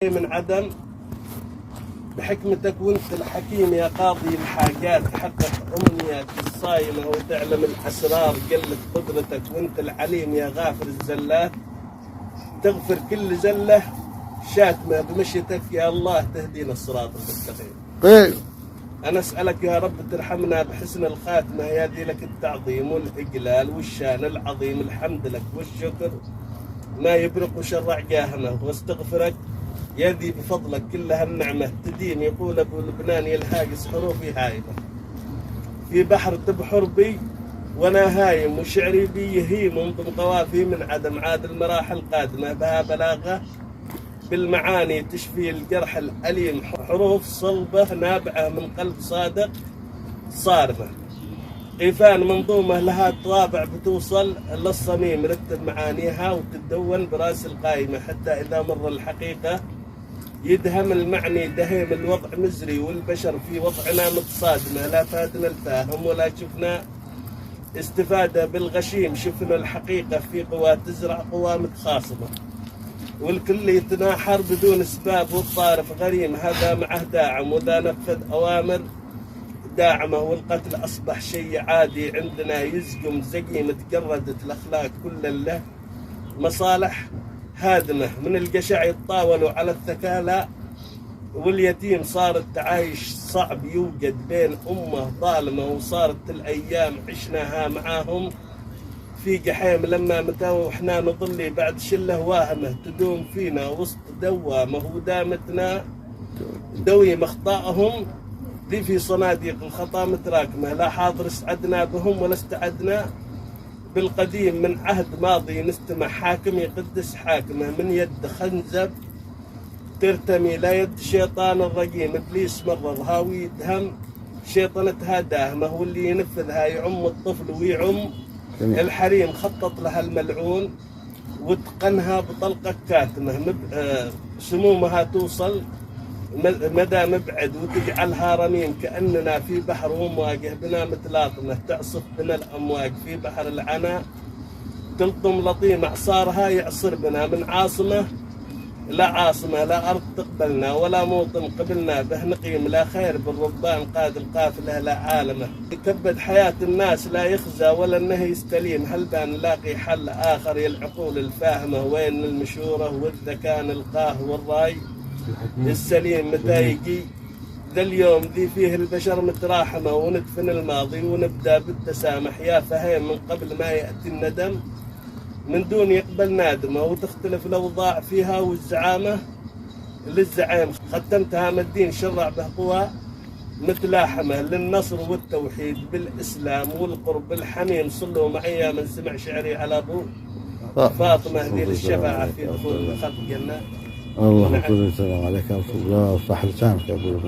من عدم بحكمتك وانت الحكيم يا قاضي الحاجات، تحقق أمنيات الصايمة وتعلم الأسرار، قلة قدرتك وانت العليم يا غافر الزلات، تغفر كل زلة شاتمة بمشيتك يا الله، تهدينا الصراط المستقيم. طيب أنا أسألك يا رب ترحمنا بحسن الخاتمة، يا دي لك التعظيم والإجلال والشان العظيم، الحمد لك والشكر ما يبرق شرع جاهنا، واستغفرك يا ذي بفضلك كل هالنعمة تدين. يقول أبو لبنان يلهاجس حروفي هايمة في بحر تبحر بي وأنا هايم، وشعري بي يهيم وانضم قوافي من عدم، عاد المراحل قادمة بها بلاغة بالمعاني تشفي الجرح الأليم، حروف صلبة نابعة من قلب صادق صارمة، قيفان منظومة لها طوابع بتوصل للصميم، رتب معانيها وتتدون براس القايمة، حتى إذا مر الحقيقة يدهم المعني دهيم، الوضع مزري والبشر في وضعنا متصادمة، لا فادنا الفاهم ولا شفنا استفادة بالغشيم، شفنا الحقيقة في قوى تزرع قوى متخاصمة، والكل يتناحر بدون اسباب والطارف غريم، هذا معه داعم وذا نفذ اوامر داعمه، والقتل اصبح شيء عادي عندنا يزقم زقيم، تجردت الاخلاق كل له مصالح هادمه، من الجشع يتطاولوا على الثكالى، واليتيم صار التعايش صعب يوجد بين امه ظالمه، وصارت الايام عشناها معاهم في جحيم، لما متى وحنا نظلي بعد شله واهمه تدوم فينا وسط دوامه، ودامتنا دويم اخطائهم ذي في صناديق الخطا متراكمه، لا حاضر استعدنا بهم ولا استعدنا بالقديم، من عهد ماضي نستمع حاكم يقدس حاكمه، من يد خنزب ترتمي لا يد شيطان الرجيم، ابليس مرر هاوي يدهم شيطنتها داهمه، واللي ينفذها يعم الطفل ويعم الحريم، خطط لها الملعون واتقنها بطلقة كاتمة، سمومها توصل مدى مبعد وتجعلها رميم، كأننا في بحر ومواجه بنا متلاطمة، تعصف بنا الأمواج في بحر العنا تلطم لطيم، إعصارها يعصر بنا من عاصمة لا عاصمة، لا أرض تقبلنا ولا موطن قبلنا به نقيم، لا خير بالربان قاد القافلة لا عالمه، يكبد حياة الناس لا يخزى ولا النهي يستليم، هل بان نلاقي حل آخر يالعقول الفاهمة، وين المشورة والذكاء نلقاه والراي السليم، متى يجي ذا اليوم ذي فيه البشر متراحمة، وندفن الماضي ونبدأ بالتسامح، يا فهيم من قبل ما يأتي الندم من دون يقبل نادمة، وتختلف الأوضاع فيها والزعامة للزعيم، ختمتها مدين شرع به قوى متلاحمة، للنصر والتوحيد بالإسلام والقرب الحميم، صلوا معي من سمع شعري على أبو فاطمة ذي للشفاعة في دخول خلق الجنة. الله يسلم عليك، الله صح لسانك يا ابو